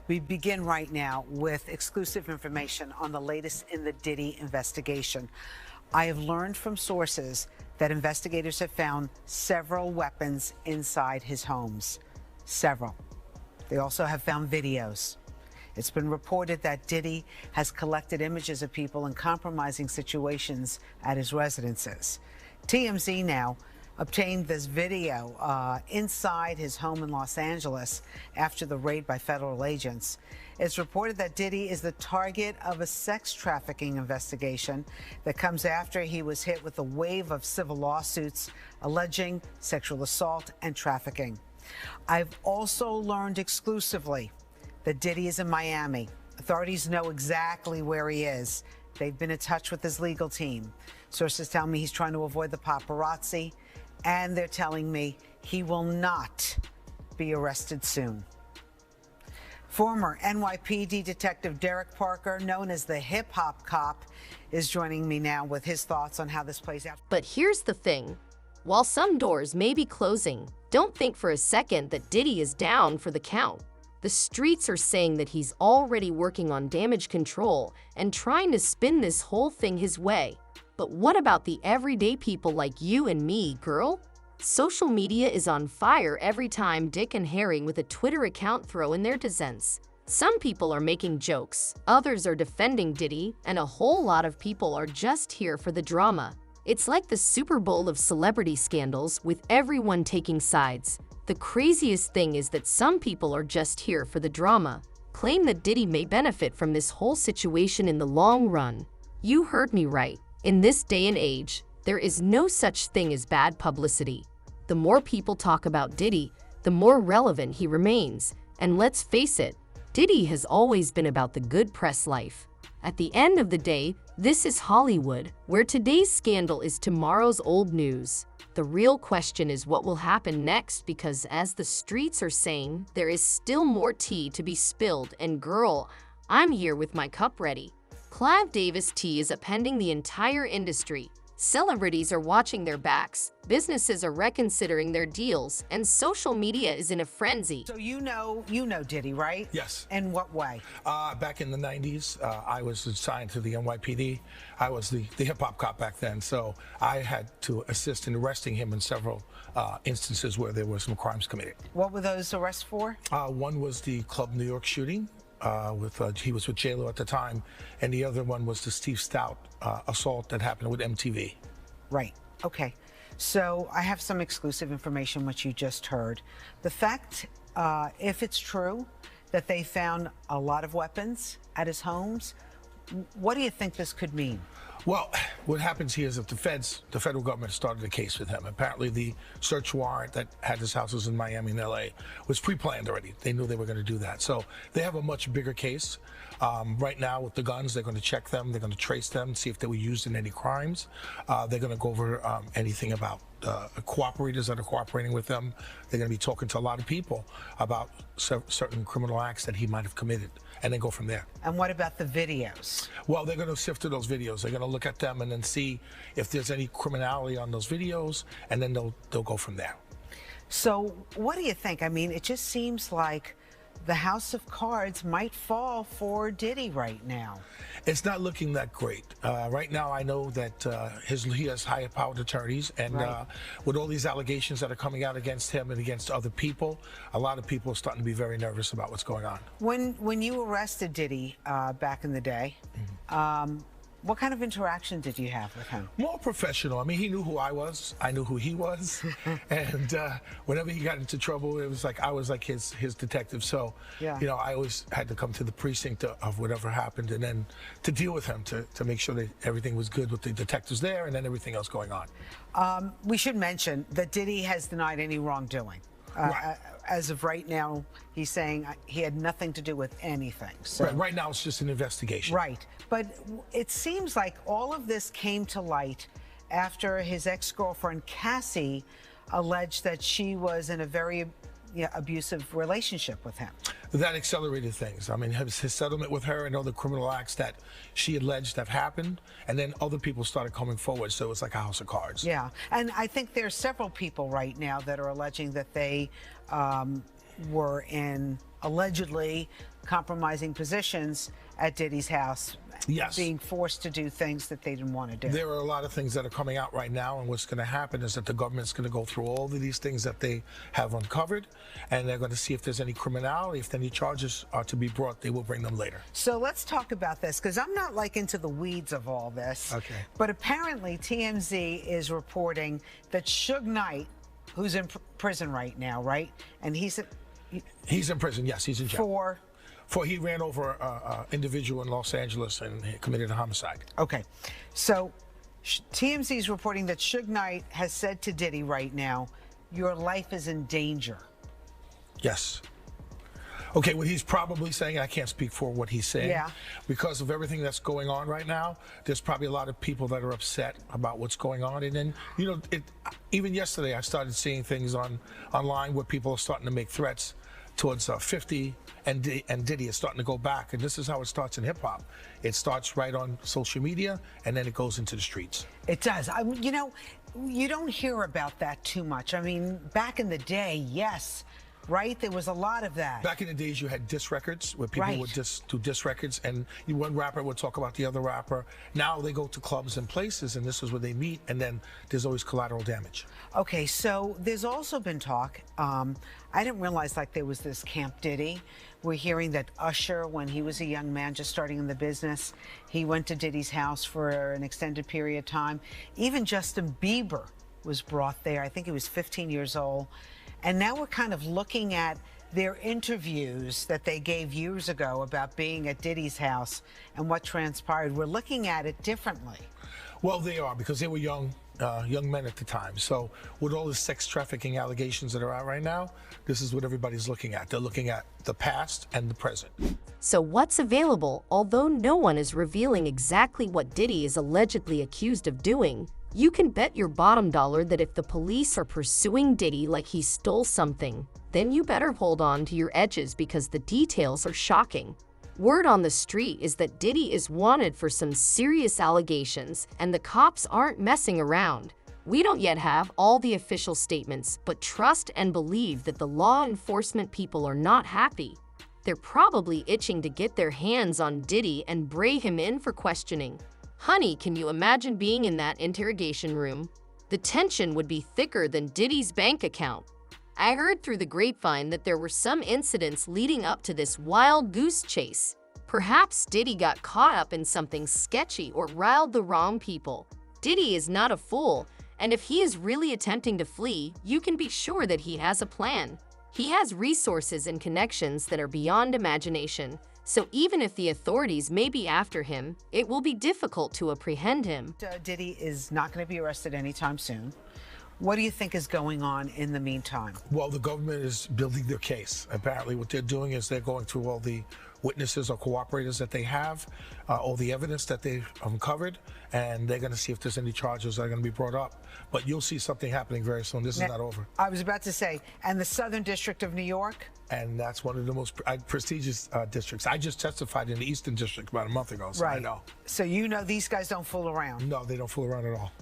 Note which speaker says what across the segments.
Speaker 1: We begin right now with exclusive information on the latest in the Diddy investigation. I have learned from sources that investigators have found several weapons inside his homes. Several. They also have found videos. It's been reported that Diddy has collected images of people in compromising situations at his residences. TMZ now obtained this video inside his home in Los Angeles after the raid by federal agents. It's reported that Diddy is the target of a sex trafficking investigation that comes after he was hit with a wave of civil lawsuits alleging sexual assault and trafficking. I've also learned exclusively that Diddy is in Miami. Authorities know exactly where he is. They've been in touch with his legal team. Sources tell me he's trying to avoid the paparazzi, and they're telling me he will not be arrested soon. Former NYPD Detective Derek Parker, known as the Hip Hop Cop, is joining me now with his thoughts on how this plays out.
Speaker 2: But here's the thing. While some doors may be closing, don't think for a second that Diddy is down for the count. The streets are saying that he's already working on damage control and trying to spin this whole thing his way. But what about the everyday people like you and me, girl? Social media is on fire every time Dick and Harry with a Twitter account throw in their 2 cents. Some people are making jokes, others are defending Diddy, and a whole lot of people are just here for the drama. It's like the Super Bowl of celebrity scandals, with everyone taking sides. The craziest thing is that some people are just here for the drama, claim that Diddy may benefit from this whole situation in the long run. You heard me right. In this day and age, there is no such thing as bad publicity. The more people talk about Diddy, the more relevant he remains. And let's face it, Diddy has always been about the good press life. At the end of the day, this is Hollywood, where today's scandal is tomorrow's old news. The real question is what will happen next, because as the streets are saying, there is still more tea to be spilled, and girl, I'm here with my cup ready. Clive Davis tea is upending the entire industry. Celebrities are watching their backs, businesses are reconsidering their deals, and social media is in a frenzy.
Speaker 1: So you know Diddy, right?
Speaker 3: Yes.
Speaker 1: In what way?
Speaker 3: Back in the 90s, I was assigned to the NYPD. I was the hip-hop cop back then, so I had to assist in arresting him in several instances where there were some crimes committed.
Speaker 1: What were those arrests for?
Speaker 3: One was the Club New York shooting. He was with J-Lo at the time, and the other one was the Steve Stout assault that happened with MTV.
Speaker 1: Right. Okay. So I have some exclusive information, which you just heard. The fact, if it's true, that they found a lot of weapons at his homes, what do you think this could mean?
Speaker 3: Well, what happens here is if the federal government started a case with him, apparently the search warrant that had his houses in Miami and LA was pre-planned already. They knew they were going to do that. So they have a much bigger case. Right now with the guns, they're going to check them. They're going to trace them, see if they were used in any crimes. They're going to go over anything about cooperators that are cooperating with them. They're going to be talking to a lot of people about certain criminal acts that he might have committed, and then go from there.
Speaker 1: And what about the videos?
Speaker 3: Well, they're going to sift through those videos. They're going to look at them and then see if there's any criminality on those videos, and then they'll go from there.
Speaker 1: So what do you think? I mean, it just seems like the house of cards might fall for Diddy right now.
Speaker 3: It's not looking that great. Right now, I know that he has high-powered attorneys, and
Speaker 1: right.
Speaker 3: With all these allegations that are coming out against him and against other people, a lot of people are starting to be very nervous about what's going on.
Speaker 1: When you arrested Diddy back in the day, what kind of interaction did you have with him?
Speaker 3: More professional. I mean, he knew who I was. I knew who he was. And whenever he got into trouble, it was like I was like his detective. So,
Speaker 1: yeah.
Speaker 3: You know, I always had to come to the precinct of whatever happened, and then to deal with him, to make sure that everything was good with the detectives there and then everything else going on.
Speaker 1: We should mention that Diddy has denied any wrongdoing.
Speaker 3: Right.
Speaker 1: As of right now, he's saying he had nothing to do with anything. So.
Speaker 3: Right now, it's just an investigation.
Speaker 1: Right. But it seems like all of this came to light after his ex-girlfriend, Cassie, alleged that she was in a very abusive relationship with him.
Speaker 3: That accelerated things. I mean, his settlement with her and all the criminal acts that she alleged have happened, and then other people started coming forward, so it's like a house of cards.
Speaker 1: Yeah, and I think there's several people right now that are alleging that they were in allegedly compromising positions at Diddy's house.
Speaker 3: Yes.
Speaker 1: Being forced to do things that they didn't want to do.
Speaker 3: There are a lot of things that are coming out right now, and what's going to happen is that the government's going to go through all of these things that they have uncovered, and they're going to see if there's any criminality. If any charges are to be brought, they will bring them later.
Speaker 1: So let's talk about this, because I'm not like into the weeds of all this.
Speaker 3: Okay.
Speaker 1: But apparently TMZ is reporting that Suge Knight, who's in prison right now, right? And he's
Speaker 3: in prison. Yes, he's in jail. For he ran over an individual in Los Angeles and he committed a homicide.
Speaker 1: Okay, so TMZ is reporting that Suge Knight has said to Diddy right now, your life is in danger.
Speaker 3: Yes. Okay, what he's probably saying, I can't speak for what he's saying.
Speaker 1: Yeah.
Speaker 3: Because of everything that's going on right now, there's probably a lot of people that are upset about what's going on. And then, you know, even yesterday I started seeing things online where people are starting to make threats towards 50 and Diddy is starting to go back. And this is how it starts in hip hop. It starts right on social media and then it goes into the streets.
Speaker 1: It does. You know, you don't hear about that too much. I mean, back in the day, yes, right? There was a lot of that.
Speaker 3: Back in the days, you had diss records where people would do diss records, and one rapper would talk about the other rapper. Now they go to clubs and places, and this is where they meet, and then there's always collateral damage.
Speaker 1: Okay, so there's also been talk. I didn't realize like there was this Camp Diddy. We're hearing that Usher, when he was a young man just starting in the business, he went to Diddy's house for an extended period of time. Even Justin Bieber was brought there. I think he was 15 years old. And now we're kind of looking at their interviews that they gave years ago about being at Diddy's house and what transpired. We're looking at it differently.
Speaker 3: Well, they are, because they were young men at the time. So with all the sex trafficking allegations that are out right now, this is what everybody's looking at. They're looking at the past and the present.
Speaker 2: So what's available? Although no one is revealing exactly what Diddy is allegedly accused of doing, you can bet your bottom dollar that if the police are pursuing Diddy like he stole something, then you better hold on to your edges because the details are shocking. Word on the street is that Diddy is wanted for some serious allegations and the cops aren't messing around. We don't yet have all the official statements, but trust and believe that the law enforcement people are not happy. They're probably itching to get their hands on Diddy and bring him in for questioning. Honey, can you imagine being in that interrogation room? The tension would be thicker than Diddy's bank account. I heard through the grapevine that there were some incidents leading up to this wild goose chase. Perhaps Diddy got caught up in something sketchy or riled the wrong people. Diddy is not a fool, and if he is really attempting to flee, you can be sure that he has a plan. He has resources and connections that are beyond imagination. So even if the authorities may be after him, it will be difficult to apprehend him.
Speaker 1: Diddy is not going to be arrested anytime soon. What do you think is going on in the meantime?
Speaker 3: Well, the government is building their case. Apparently what they're doing is they're going through all the witnesses or cooperators that they have, all the evidence that they've uncovered, and they're going to see if there's any charges that are going to be brought up. But you'll see something happening very soon. This is not over.
Speaker 1: I was about to say, and the Southern District of New York?
Speaker 3: And that's one of the most prestigious districts. I just testified in the Eastern District about a month ago, so I know.
Speaker 1: So you know these guys don't fool around?
Speaker 3: No, they don't fool around at all.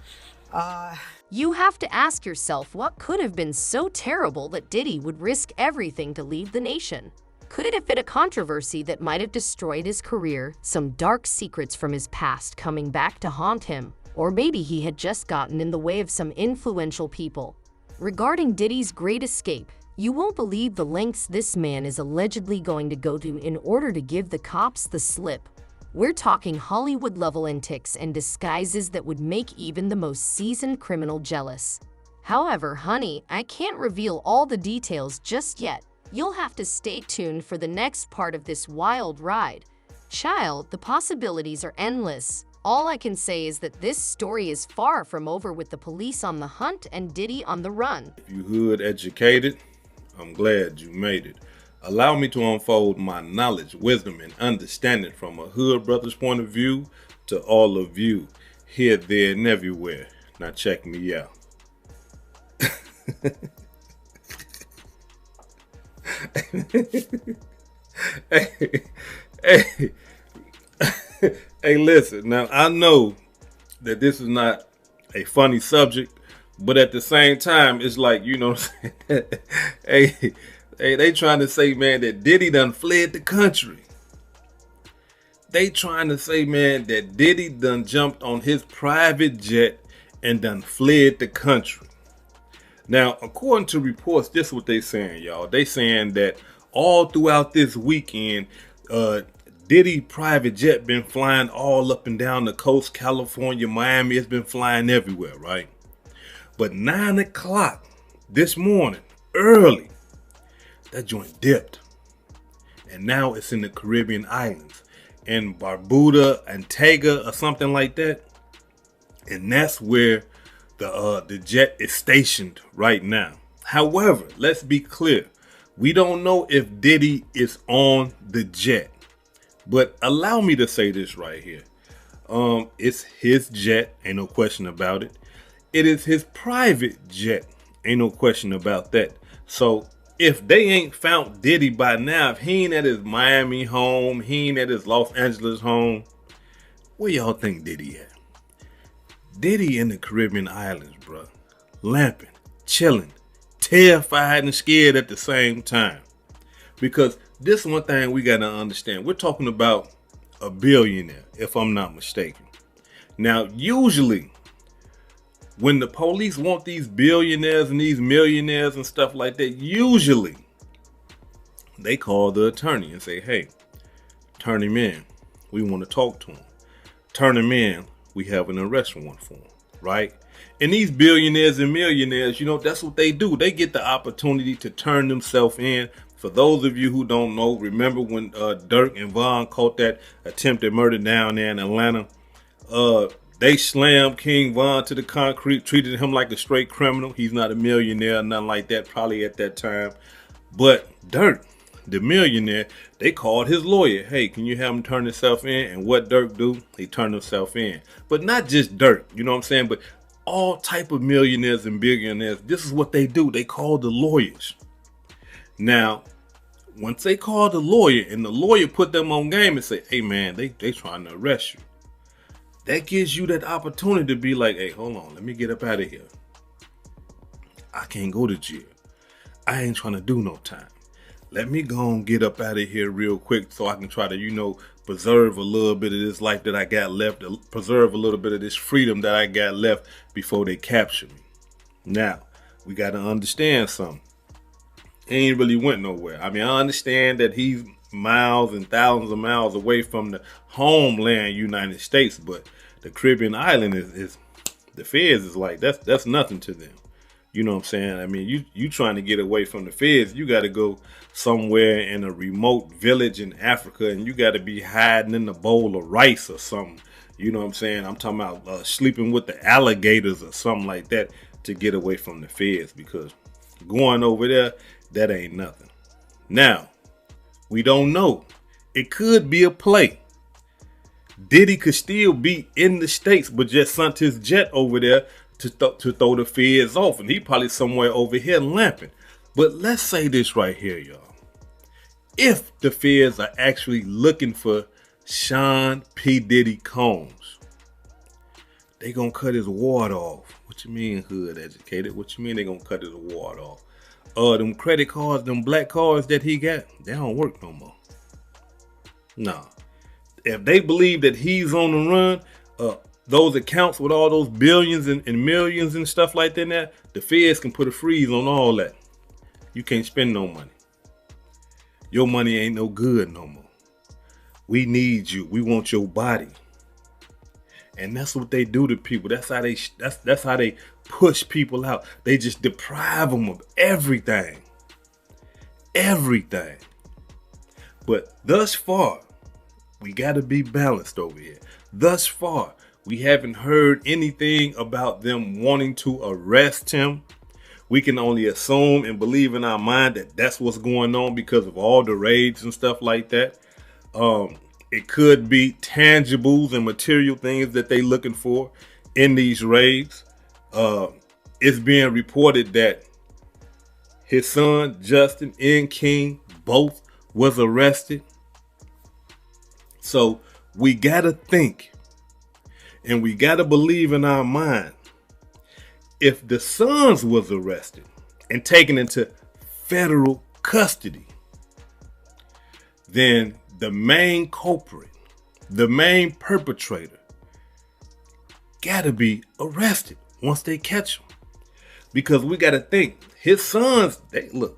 Speaker 2: You have to ask yourself what could have been so terrible that Diddy would risk everything to leave the nation. Could it have been a controversy that might have destroyed his career, some dark secrets from his past coming back to haunt him? Or maybe he had just gotten in the way of some influential people. Regarding Diddy's great escape, you won't believe the lengths this man is allegedly going to go to in order to give the cops the slip. We're talking Hollywood-level antics and disguises that would make even the most seasoned criminal jealous. However, honey, I can't reveal all the details just yet. You'll have to stay tuned for the next part of this wild ride. Child, the possibilities are endless. All I can say is that this story is far from over with the police on the hunt and Diddy on the run.
Speaker 4: If you hood educated, I'm glad you made it. Allow me to unfold my knowledge, wisdom, and understanding from a hood brother's point of view to all of you, here, there, and everywhere. Now check me out. Hey, listen, now I know that this is not a funny subject, but at the same time, it's like, you know what I'm saying? Hey, Hey, they trying to say, man, that Diddy done fled the country. They trying to say, man, that Diddy done jumped on his private jet and done fled the country. Now, according to reports, this is what they saying, y'all. They saying that all throughout this weekend, Diddy private jet been flying all up and down the coast, California, Miami. It's been flying everywhere, right? But 9 o'clock this morning, early, that joint dipped. And now it's in the Caribbean islands, in Barbuda, Antigua, or something like that. And that's where the jet is stationed right now. However, let's be clear. We don't know if Diddy is on the jet. But allow me to say this right here. It's his jet, ain't no question about it. It is his private jet, ain't no question about that. So if they ain't found Diddy by now, if he ain't at his Miami home, he ain't at his Los Angeles home, where y'all think Diddy at? Diddy in the Caribbean islands, bro. Lamping, chilling, terrified and scared at the same time. Because this one thing we got to understand. We're talking about a billionaire, if I'm not mistaken. Now, usually, when the police want these billionaires and these millionaires and stuff like that, usually they call the attorney and say, hey, turn him in. We want to talk to him. Turn him in. We have an arrest warrant for him, right? And these billionaires and millionaires, you know, that's what they do. They get the opportunity to turn themselves in. For those of you who don't know, remember when Dirk and Von caught that attempted murder down there in Atlanta? They slammed King Von to the concrete, treated him like a straight criminal. He's not a millionaire, nothing like that, probably at that time. But Dirk, the millionaire, they called his lawyer. Hey, can you have him turn himself in? And what Dirk do? He turned himself in. But not just Dirk, you know what I'm saying? But all type of millionaires and billionaires, this is what they do. They call the lawyers. Now, once they call the lawyer and the lawyer put them on game and say, hey man, they trying to arrest you. That gives you that opportunity to be like, hey, hold on, let me get up out of here. I can't go to jail. I ain't trying to do no time. Let me go and get up out of here real quick so I can try to, you know, preserve a little bit of this life that I got left, preserve a little bit of this freedom that I got left before they capture me. Now, we got to understand something. He ain't really went nowhere. I mean, I understand that he's miles and thousands of miles away from the homeland United States, but the Caribbean island is the feds is like, that's nothing to them. You know what I'm saying? I mean, you trying to get away from the feds, you got to go somewhere in a remote village in Africa, and you got to be hiding in a bowl of rice or something. You know what I'm saying? I'm talking about sleeping with the alligators or something like that to get away from the feds, because going over there, that ain't nothing. Now, we don't know. It could be a play. Diddy could still be in the States, but just sent his jet over there to throw the feds off, and he probably somewhere over here lamping. But let's say this right here, y'all. If the feds are actually looking for Sean P. Diddy Combs, they gonna cut his ward off. What you mean, hood educated? What you mean they gonna cut his ward off? Them credit cards, them black cards that he got, they don't work no more. Nah. If they believe that he's on the run, those accounts with all those billions and millions and stuff like that, the feds can put a freeze on all that. You can't spend no money. Your money ain't no good no more. We need you. We want your body. And that's what they do to people. That's how they push people out. They just deprive them of everything. Everything. But thus far, we got to be balanced over here. Thus far, we haven't heard anything about them wanting to arrest him. We can only assume and believe in our mind that that's what's going on because of all the raids and stuff like that. It could be tangibles and material things that they looking for in these raids. It's being reported that his son, Justin and King, both was arrested. So we got to think and we got to believe in our mind. If the sons was arrested and taken into federal custody, then the main culprit, the main perpetrator, gotta be arrested once they catch him. Because we gotta think, his sons, one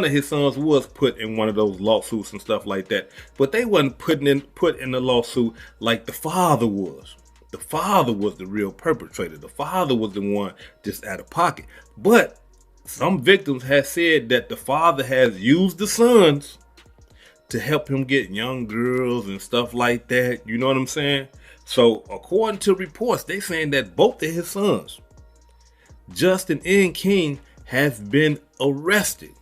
Speaker 4: of his sons was put in one of those lawsuits and stuff like that, but they wasn't put in the lawsuit like the father was. The father was the real perpetrator. The father was the one just out of pocket. But some victims have said that the father has used the sons to help him get young girls and stuff like that. You know what I'm saying? So according to reports, they saying that both of his sons, Justin and King, has been arrested.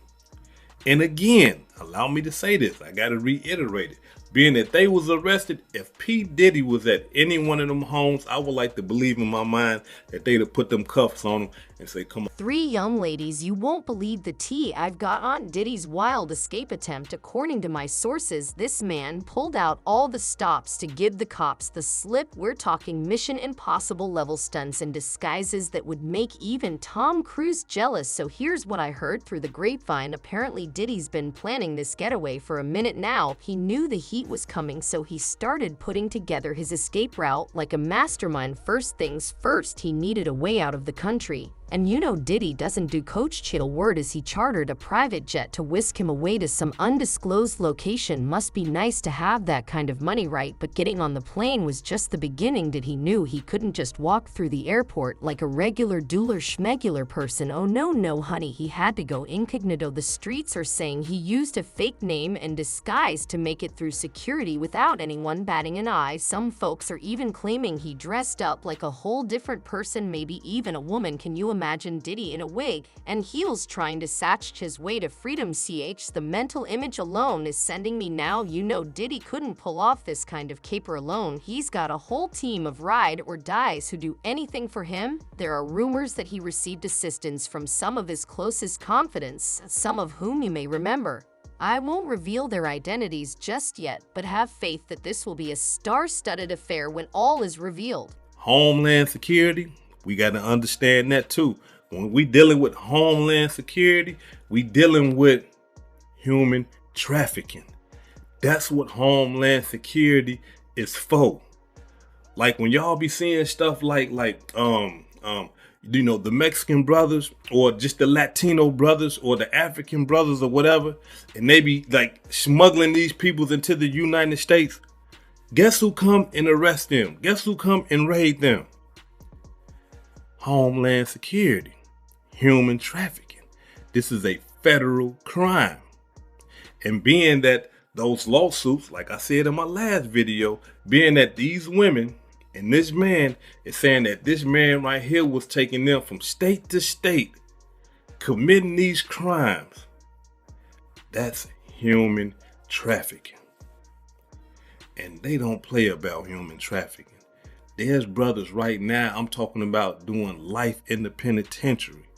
Speaker 4: And again, allow me to say this, I gotta reiterate it. Being that they was arrested, if P. Diddy was at any one of them homes, I would like to believe in my mind that they'd have put them cuffs on him and say, come on.
Speaker 2: 3 young ladies, you won't believe the tea I've got on Diddy's wild escape attempt. According to my sources, this man pulled out all the stops to give the cops the slip. We're talking Mission Impossible level stunts and disguises that would make even Tom Cruise jealous. So here's what I heard through the grapevine. Apparently Diddy's been planning this getaway for a minute now. He knew the heat was coming, so he started putting together his escape route like a mastermind. First things first, he needed a way out of the country. And you know Diddy doesn't do coach chill. Word is he chartered a private jet to whisk him away to some undisclosed location. Must be nice to have that kind of money, right? But getting on the plane was just the beginning. Did he knew he couldn't just walk through the airport like a regular doodler schmegular person. Oh no honey, he had to go incognito. The streets are saying he used a fake name and disguise to make it through security without anyone batting an eye. Some folks are even claiming he dressed up like a whole different person, maybe even a woman. Can you imagine Diddy in a wig and heels trying to satch his way to freedom? The mental image alone is sending me now. You know Diddy couldn't pull off this kind of caper alone. He's got a whole team of ride or dies who do anything for him. There are rumors that he received assistance from some of his closest confidants, some of whom you may remember. I won't reveal their identities just yet, but have faith that this will be a star-studded affair when all is revealed.
Speaker 4: Homeland Security, we got to understand that too. When we dealing with Homeland Security, we dealing with human trafficking. That's what Homeland Security is for. Like when y'all be seeing stuff like you know, the Mexican brothers or just the Latino brothers or the African brothers or whatever, and they be like smuggling these people into the United States. Guess who come and arrest them? Guess who come and raid them? Homeland Security, human trafficking. This is a federal crime. And being that those lawsuits, like I said in my last video, being that these women and this man is saying that this man right here was taking them from state to state, committing these crimes, that's human trafficking. And they don't play about human trafficking. There's brothers right now, I'm talking about doing life in the penitentiary,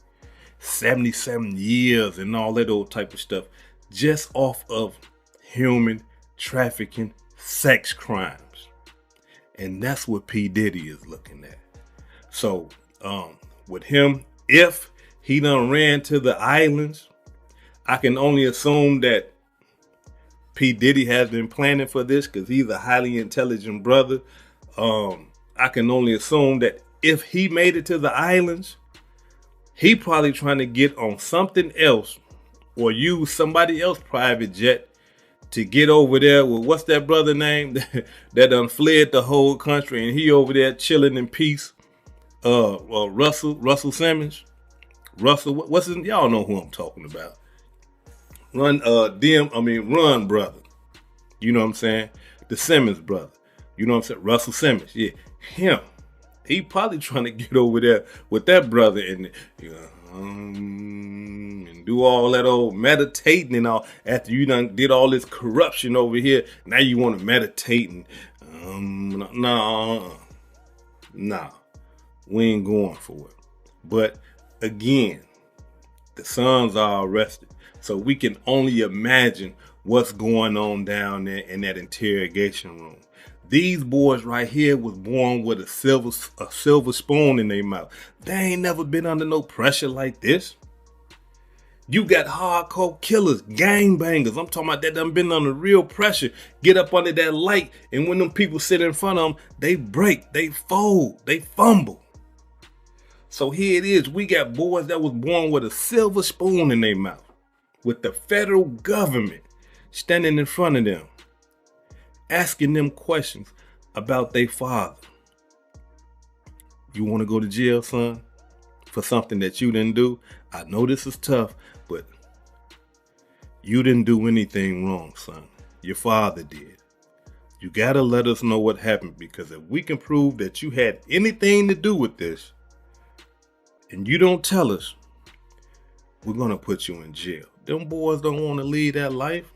Speaker 4: 77 years and all that old type of stuff, just off of human trafficking, sex crimes. And that's what P. Diddy is looking at. So with him, if he done ran to the islands, I can only assume that P. Diddy has been planning for this because he's a highly intelligent brother. I can only assume that if he made it to the islands, he probably trying to get on something else or use somebody else's private jet to get over there with, what's that brother name that done fled the whole country and he over there chilling in peace? Russell Simmons. What's his, y'all know who I'm talking about. Run brother. You know what I'm saying? The Simmons brother. You know what I'm saying? Russell Simmons. Yeah, him. He probably trying to get over there with that brother and and do all that old meditating and all. After you done did all this corruption over here, now you want to meditate and nah, we ain't going for it. But again, the sons are arrested, so we can only imagine what's going on down there in that interrogation room. These boys right here was born with a silver spoon in their mouth. They ain't never been under no pressure like this. You got hardcore killers, gangbangers. I'm talking about that done been under real pressure. Get up under that light, and when them people sit in front of them, they break, they fold, they fumble. So here it is. We got boys that was born with a silver spoon in their mouth, with the federal government standing in front of them, asking them questions about their father. You want to go to jail, son, for something that you didn't do? I know this is tough, but you didn't do anything wrong, son. Your father did. You got to let us know what happened, because if we can prove that you had anything to do with this and you don't tell us, we're going to put you in jail. Them boys don't want to lead that life.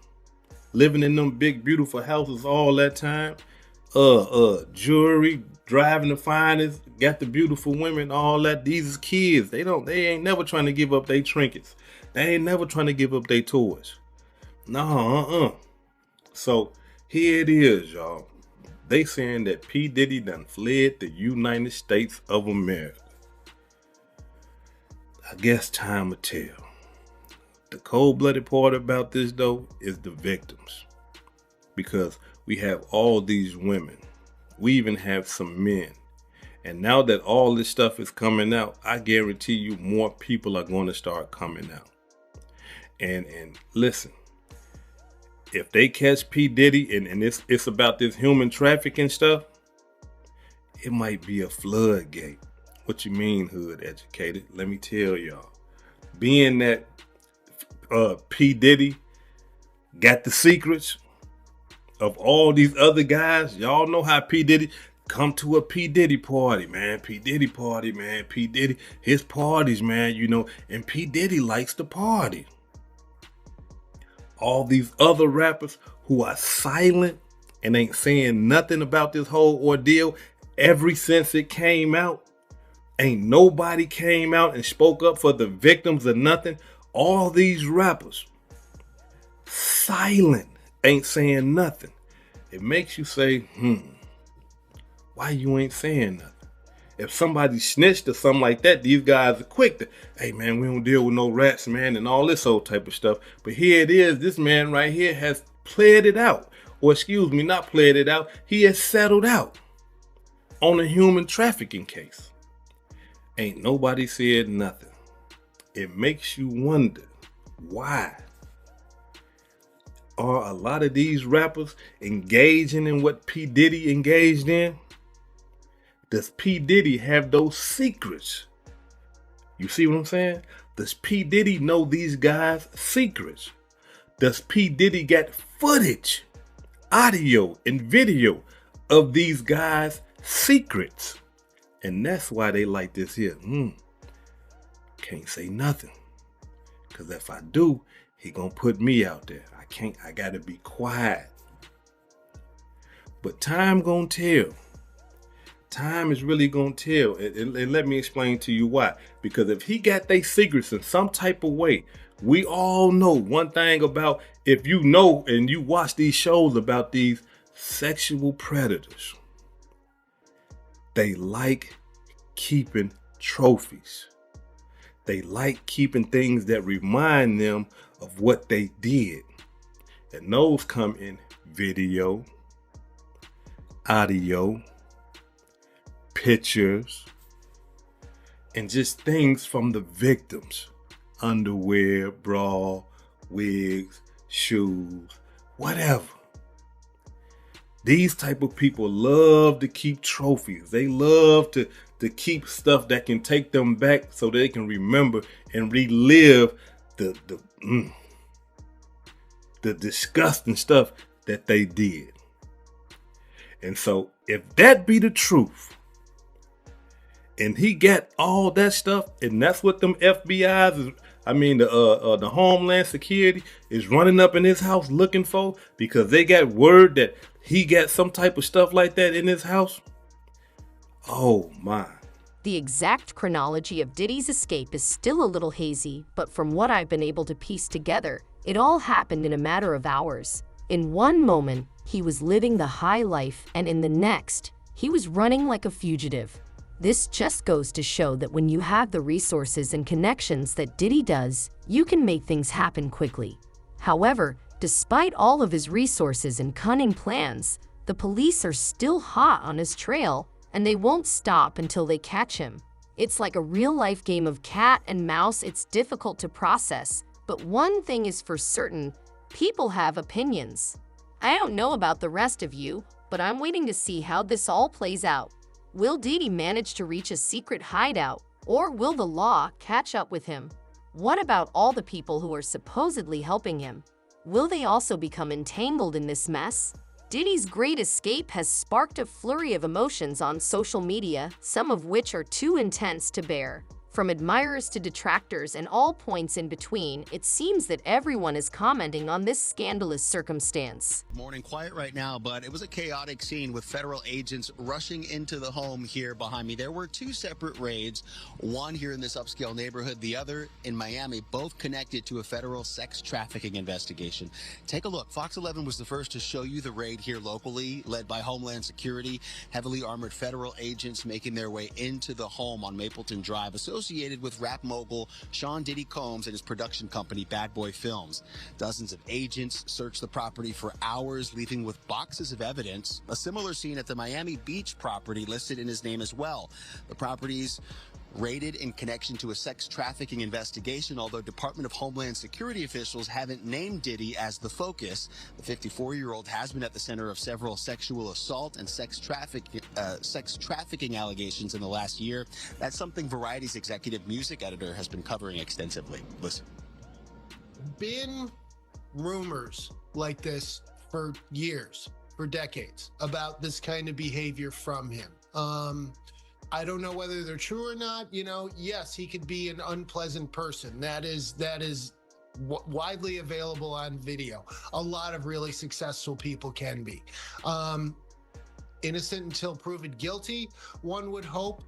Speaker 4: Living in them big, beautiful houses all that time. Jewelry, driving the finest, got the beautiful women, all that. These is kids. They ain't never trying to give up their trinkets. They ain't never trying to give up their toys. No, So here it is, y'all. They saying that P. Diddy done fled the United States of America. I guess time will tell. The cold-blooded part about this, though, is the victims. Because we have all these women. We even have some men. And now that all this stuff is coming out, I guarantee you more people are going to start coming out. And listen, if they catch P. Diddy and it's about this human trafficking stuff, it might be a floodgate. What you mean, hood educated? Let me tell y'all. Being that P. Diddy got the secrets of all these other guys. Y'all know how P. Diddy come to a P. Diddy party, man. P. Diddy party, man. P. Diddy, his parties, man, and P. Diddy likes to party. All these other rappers who are silent and ain't saying nothing about this whole ordeal ever since it came out. Ain't nobody came out and spoke up for the victims or nothing. All these rappers silent, ain't saying nothing. It makes you say, why you ain't saying nothing? If somebody snitched or something like that, these guys are quick to, hey man, we don't deal with no rats, man, and all this old type of stuff. But here it is, this man right here has played it out. Or excuse me, not played it out. He has settled out on a human trafficking case. Ain't nobody said nothing. It makes you wonder, why are a lot of these rappers engaging in what P. Diddy engaged in? Does P. Diddy have those secrets? You see what I'm saying? Does P. Diddy know these guys' secrets? Does P. Diddy get footage, audio, and video of these guys' secrets? And that's why they like this here. Can't say nothing. Because if I do, he gonna put me out there. I gotta be quiet. But time gonna tell. Time is really gonna tell. And let me explain to you why. Because if he got their secrets in some type of way, we all know one thing about, if you know and you watch these shows about these sexual predators, they like keeping trophies. They like keeping things that remind them of what they did. And those come in video, audio, pictures, and just things from the victims. Underwear, bra, wigs, shoes, whatever. These type of people love to keep trophies. They love to keep stuff that can take them back so they can remember and relive the disgusting stuff that they did. And so if that be the truth, and he got all that stuff, and that's what them FBI's is, the Homeland Security is running up in his house looking for, because they got word that he got some type of stuff like that in his house. Oh my.
Speaker 2: The exact chronology of Diddy's escape is still a little hazy, but from what I've been able to piece together, it all happened in a matter of hours. In one moment, he was living the high life, and in the next, he was running like a fugitive. This just goes to show that when you have the resources and connections that Diddy does, you can make things happen quickly. However, despite all of his resources and cunning plans, the police are still hot on his trail, and they won't stop until they catch him. It's like a real-life game of cat and mouse. It's difficult to process, but one thing is for certain, people have opinions. I don't know about the rest of you, but I'm waiting to see how this all plays out. Will Diddy manage to reach a secret hideout, or will the law catch up with him? What about all the people who are supposedly helping him? Will they also become entangled in this mess? Diddy's great escape has sparked a flurry of emotions on social media, some of which are too intense to bear. From admirers to detractors and all points in between, it seems that everyone is commenting on this scandalous circumstance.
Speaker 5: Morning, quiet right now, but it was a chaotic scene with federal agents rushing into the home here behind me. There were two separate raids, one here in this upscale neighborhood, the other in Miami, both connected to a federal sex trafficking investigation. Take a look. Fox 11 was the first to show you the raid here locally, led by Homeland Security, heavily armored federal agents making their way into the home on Mapleton Drive, associated with rap mogul Sean Diddy Combs and his production company Bad Boy Films. Dozens of agents searched the property for hours, leaving with boxes of evidence. A similar scene at the Miami Beach property listed in his name as well. The properties raided in connection to a sex trafficking investigation, although Department of Homeland Security officials haven't named Diddy as the focus. The 54-year-old has been at the center of several sexual assault and sex trafficking allegations in the last year. That's something Variety's executive music editor has been covering extensively. Listen.
Speaker 6: Been rumors like this for years, for decades, about this kind of behavior from him. I don't know whether they're true or not. You know, yes, he could be an unpleasant person. That is widely available on video. A lot of really successful people can be. Innocent until proven guilty, one would hope.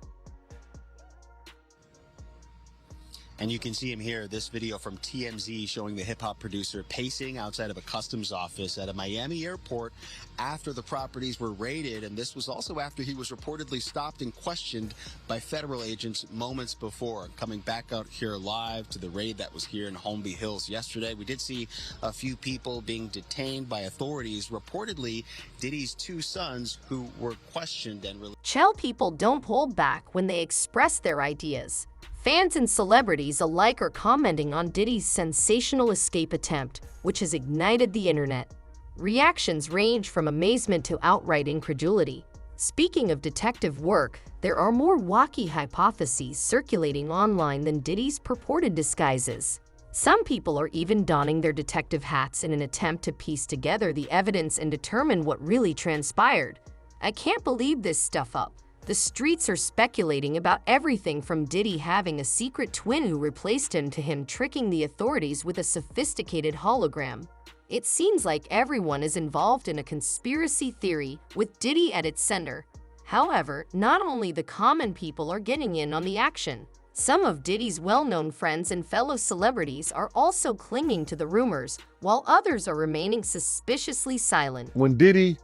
Speaker 5: And you can see him here, this video from TMZ showing the hip-hop producer pacing outside of a customs office at a Miami airport after the properties were raided. And this was also after he was reportedly stopped and questioned by federal agents moments before. Coming back out here live to the raid that was here in Holmby Hills yesterday, we did see a few people being detained by authorities, reportedly Diddy's two sons, who were questioned and released.
Speaker 2: Shell people don't hold back when they express their ideas. Fans and celebrities alike are commenting on Diddy's sensational escape attempt, which has ignited the internet. Reactions range from amazement to outright incredulity. Speaking of detective work, there are more wacky hypotheses circulating online than Diddy's purported disguises. Some people are even donning their detective hats in an attempt to piece together the evidence and determine what really transpired. I can't believe this stuff up. The streets are speculating about everything from Diddy having a secret twin who replaced him to him tricking the authorities with a sophisticated hologram. It seems like everyone is involved in a conspiracy theory with Diddy at its center. However, not only the common people are getting in on the action. Some of Diddy's well-known friends and fellow celebrities are also clinging to the rumors, while others are remaining suspiciously silent.
Speaker 7: When Diddy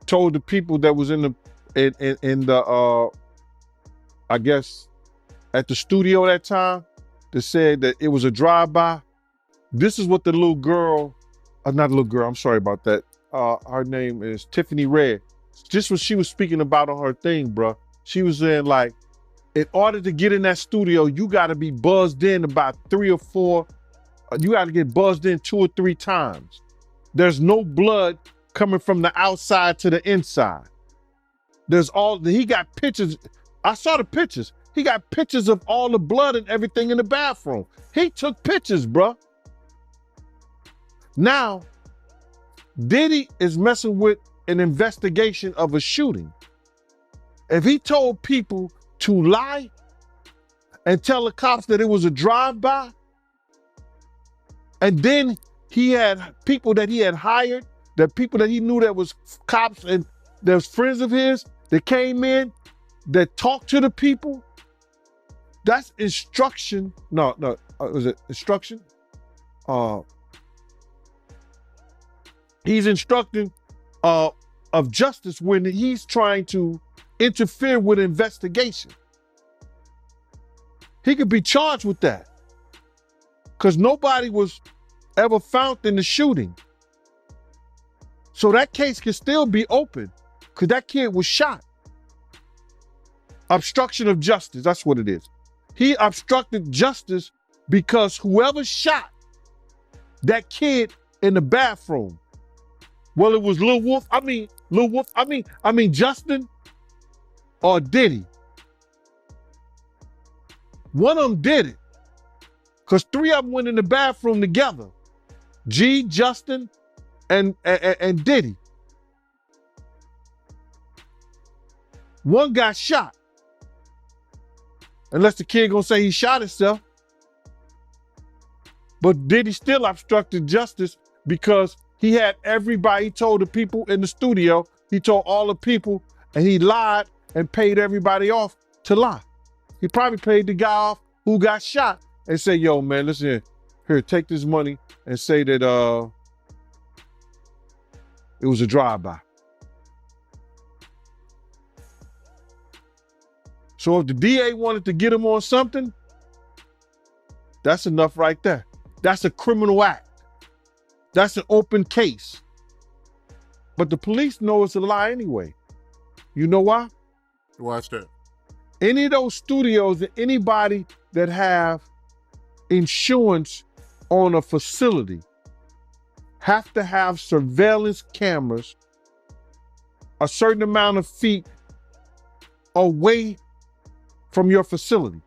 Speaker 7: told the people that was in the I guess at the studio that time, that said that it was a drive-by, this is what the little girl, not little girl, I'm sorry about that. Her name is Tiffany Red. Just what she was speaking about on her thing, bruh. She was saying, like, in order to get in that studio, you gotta be buzzed in about 3 or 4, you gotta get buzzed in 2 or 3 times. There's no blood coming from the outside to the inside. He got pictures. I saw the pictures. He got pictures of all the blood and everything in the bathroom. He took pictures, bruh. Now, Diddy is messing with an investigation of a shooting. If he told people to lie and tell the cops that it was a drive-by, and then he had people that he had hired, that people that he knew that was cops and there's friends of his that came in, that talked to the people, that's instruction. Was it instruction? He's instructing of justice when he's trying to interfere with investigation. He could be charged with that because nobody was ever found in the shooting. So that case can still be open because that kid was shot. Obstruction of justice, that's what it is. He obstructed justice because whoever shot that kid in the bathroom, well, it was Justin or Diddy. One of them did it because three of them went in the bathroom together. G, Justin, and Diddy. One got shot. Unless the kid gonna say he shot himself. But Diddy still obstructed justice because he had everybody, he told the people in the studio, he told all the people, and he lied and paid everybody off to lie. He probably paid the guy off who got shot and said, yo, man, listen here, take this money and say that it was a drive-by. So if the DA wanted to get him on something, that's enough right there. That's a criminal act. That's an open case. But the police know it's a lie anyway. You know why?
Speaker 8: Watch that.
Speaker 7: Any of those studios and anybody that have insurance on a facility have to have surveillance cameras a certain amount of feet away from your facility.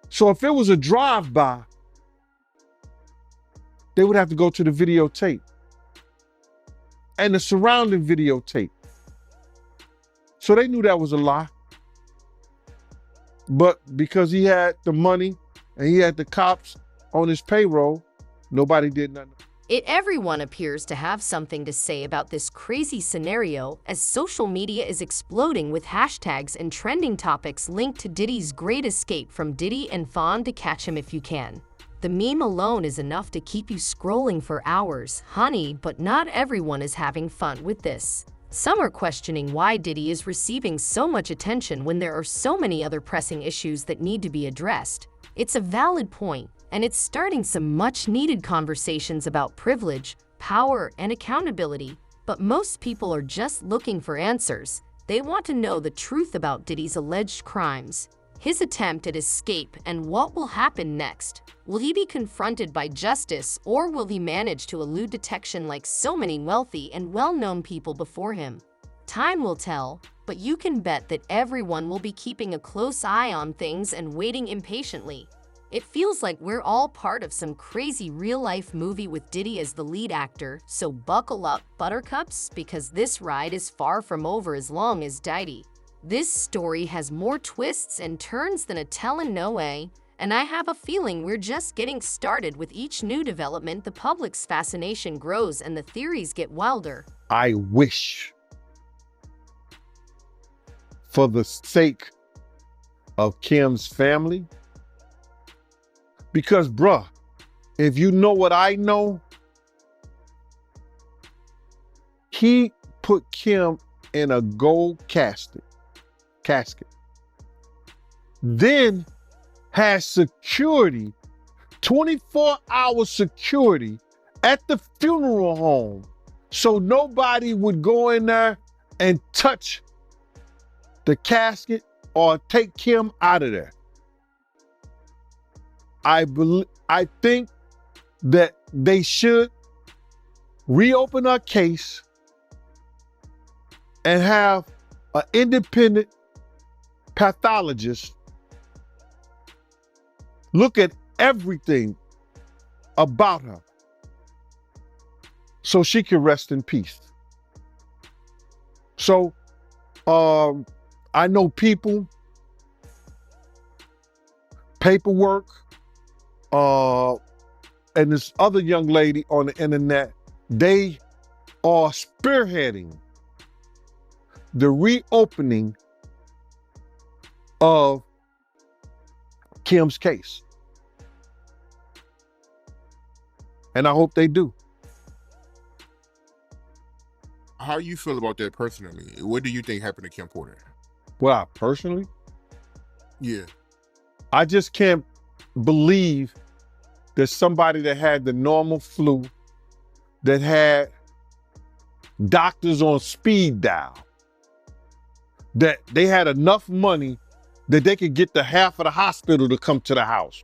Speaker 7: So if it was a drive-by, they would have to go to the videotape and the surrounding videotape. So they knew that was a lie. But because he had the money and he had the cops on his payroll, nobody did nothing.
Speaker 2: Everyone appears to have something to say about this crazy scenario as social media is exploding with hashtags and trending topics linked to Diddy's great escape from Diddy and Fawn to Catch Him If You Can. The meme alone is enough to keep you scrolling for hours, honey, but not everyone is having fun with this. Some are questioning why Diddy is receiving so much attention when there are so many other pressing issues that need to be addressed. It's a valid point, and it's starting some much-needed conversations about privilege, power, and accountability. But most people are just looking for answers. They want to know the truth about Diddy's alleged crimes, his attempt at escape, and what will happen next. Will he be confronted by justice, or will he manage to elude detection like so many wealthy and well-known people before him? Time will tell, but you can bet that everyone will be keeping a close eye on things and waiting impatiently. It feels like we're all part of some crazy real-life movie with Diddy as the lead actor, so buckle up, buttercups, because this ride is far from over as long as Diddy. This story has more twists and turns than a telenoela, and I have a feeling we're just getting started. With each new development, the public's fascination grows and the theories get wilder.
Speaker 7: I wish, for the sake of Kim's family, because bruh, if you know what I know, he put Kim in a gold casket, then has security, 24-hour security at the funeral home so nobody would go in there and touch the casket or take Kim out of there. I think that they should reopen our case and have an independent pathologist look at everything about her so she can rest in peace. So I know people, paperwork, and this other young lady on the internet, they are spearheading the reopening of Kim's case. And I hope they do.
Speaker 8: how you feel about that personally? What do you think happened to Kim Porter?
Speaker 7: Well, personally,
Speaker 8: Yeah.
Speaker 7: I just can't believe that somebody that had the normal flu, that had doctors on speed dial, that they had enough money that they could get the half of the hospital to come to the house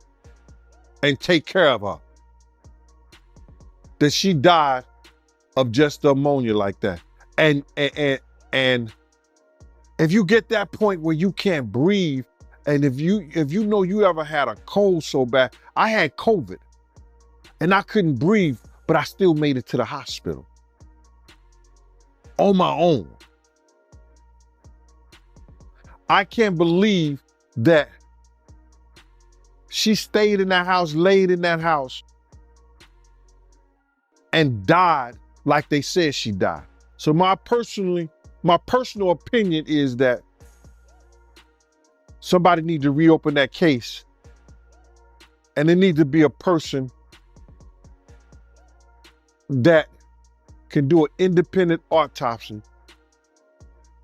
Speaker 7: and take care of her, that she died of just pneumonia like that. And if you get that point where you can't breathe, and if you know you ever had a cold so bad, I had COVID and I couldn't breathe, but I still made it to the hospital on my own. I can't believe that she stayed in that house, laid in that house, and died like they said she died. So my personal opinion is that somebody needs to reopen that case, and there needs to be a person that can do an independent autopsy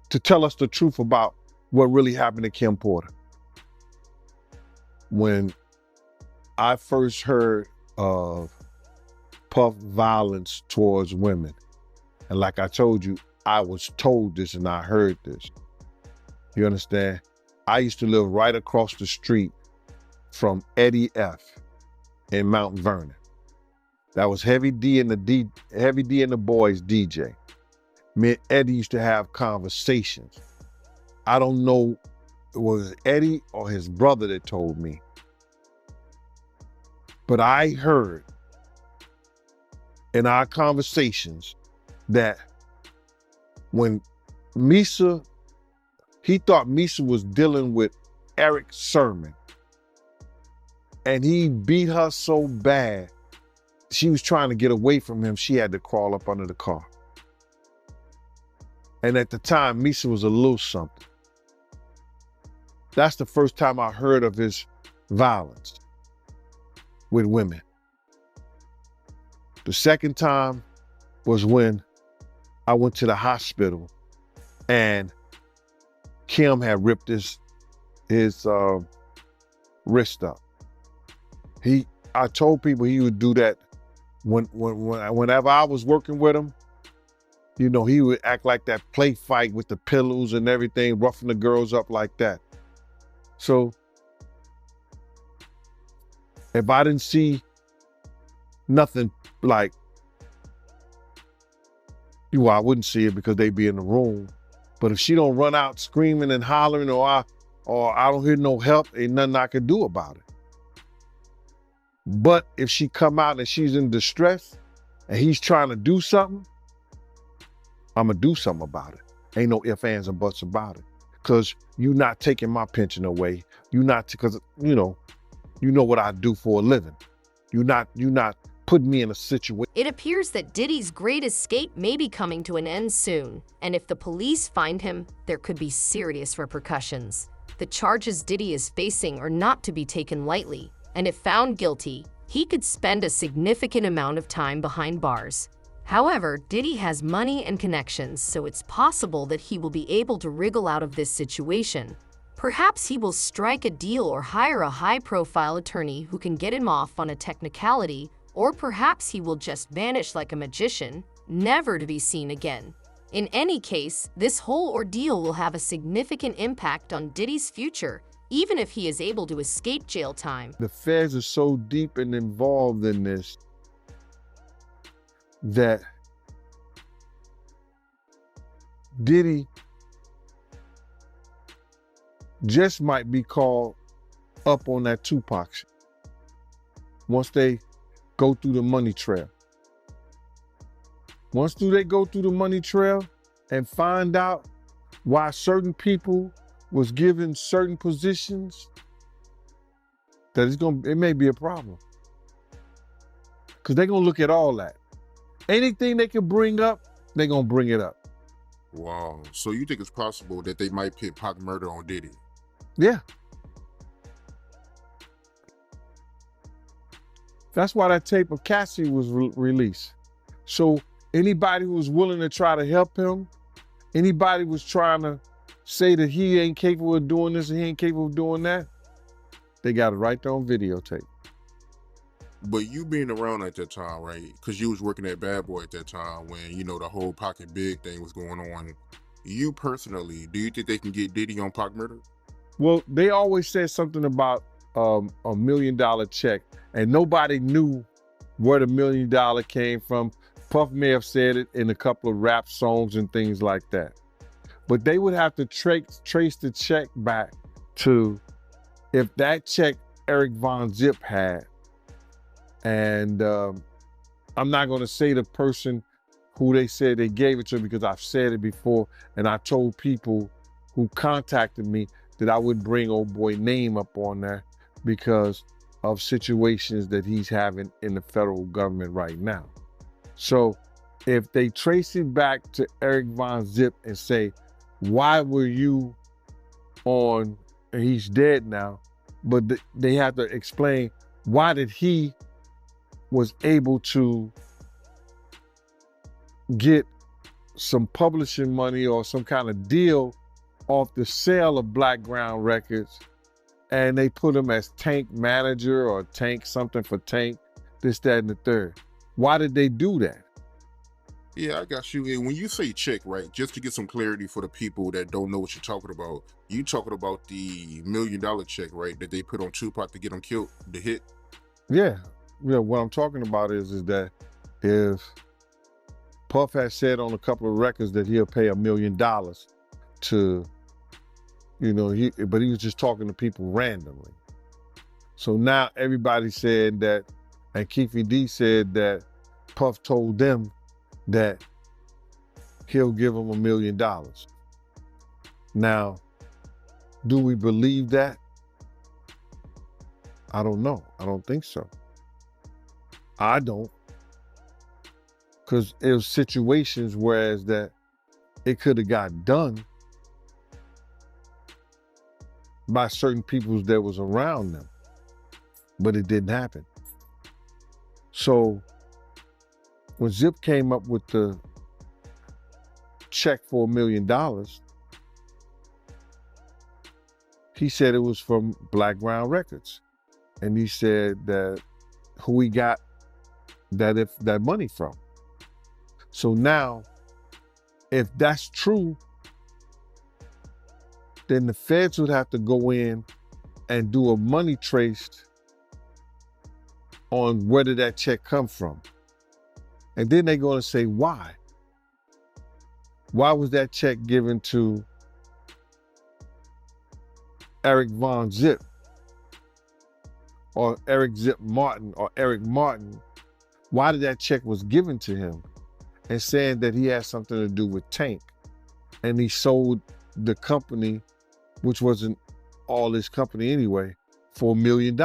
Speaker 7: to tell us the truth about what really happened to Kim Porter. When I first heard of Puff violence towards women, and like I told you, I was told this and I heard this. You understand? I used to live right across the street from Eddie F. in Mount Vernon. That was Heavy D and the Boys DJ. Me and Eddie used to have conversations. I don't know, it was Eddie or his brother that told me. But I heard in our conversations that when Misa, he thought Misa was dealing with Eric Sermon, and he beat her so bad, she was trying to get away from him. She had to crawl up under the car. And at the time, Misa was a little something. That's the first time I heard of his violence with women. The second time was when I went to the hospital and Kim had ripped his wrist up. I told people he would do that whenever I was working with him. You know, he would act like that play fight with the pillows and everything, roughing the girls up like that. So if I didn't see nothing like, well, I wouldn't see it because they'd be in the room. But if she don't run out screaming and hollering, or I don't hear no help, ain't nothing I can do about it. But if she come out and she's in distress and he's trying to do something, I'm gonna do something about it. Ain't no ifs, ands, and buts about it. Because you're not taking my pension away. Because you know what I do for a living. You're not putting me in a situation.
Speaker 2: It appears that Diddy's great escape may be coming to an end soon, and if the police find him, there could be serious repercussions. The charges Diddy is facing are not to be taken lightly, and if found guilty, he could spend a significant amount of time behind bars. However, Diddy has money and connections, so it's possible that he will be able to wriggle out of this situation. Perhaps he will strike a deal or hire a high-profile attorney who can get him off on a technicality, or perhaps he will just vanish like a magician, never to be seen again. In any case, this whole ordeal will have a significant impact on Diddy's future, even if he is able to escape jail time.
Speaker 7: The feds are so deep and involved in this that Diddy just might be called up on that Tupac shit once they go through the money trail. Once they go through the money trail and find out why certain people was given certain positions, that it may be a problem. Because they're gonna look at all that. Anything they can bring up, they're gonna bring it up.
Speaker 8: Wow. So you think it's possible that they might pit Pac murder on Diddy?
Speaker 7: Yeah. That's why that tape of Cassie was released. So Anybody who was willing to try to help him, anybody was trying to say that he ain't capable of doing this and he ain't capable of doing that, they got it right there on videotape.
Speaker 8: But you being around at that time, right? Because you was working at Bad Boy at that time when, you know, the whole Pocket Big thing was going on. You personally, do you think they can get Diddy on Pac murder?
Speaker 7: Well, they always said something about $1 million check, and nobody knew where the $1 million came from. Puff may have said it in a couple of rap songs and things like that. But they would have to trace the check back to if that check Eric Von Zip had. And I'm not going to say the person who they said they gave it to because I've said it before, and I told people who contacted me that I wouldn't bring old boy name up on there because of situations that he's having in the federal government right now. So if they trace it back to Eric Von Zip and say, why were you on, and he's dead now, but they have to explain why did he was able to get some publishing money or some kind of deal off the sale of Blackground Records, and they put him as Tank manager or Tank something for Tank, this, that, and the third. Why did they do that?
Speaker 8: Yeah, I got you. And when you say check, right, just to get some clarity for the people that don't know what you're talking about, you talking about the $1 million check, right, that they put on Tupac to get him killed, the hit?
Speaker 7: Yeah. What I'm talking about is that if Puff has said on a couple of records that he'll pay $1 million to, you know, but he was just talking to people randomly. So now everybody said that, and Keefy D said that Puff told them that he'll give them $1 million. Now, do we believe that? I don't know. I don't think so. I don't. Because it was situations whereas that it could have got done by certain people that was around them, but it didn't happen. So when Zip came up with the check for $1 million, he said it was from Blackground Records. And he said that who he got that money from. So now, if that's true, then the feds would have to go in and do a money trace on where did that check come from. And then they're going to say, why? Why was that check given to Eric Von Zip or Eric Zip Martin or Eric Martin? Why did that check was given to him? And saying that he had something to do with Tank. And he sold the company, which wasn't all his company anyway, for $1 million.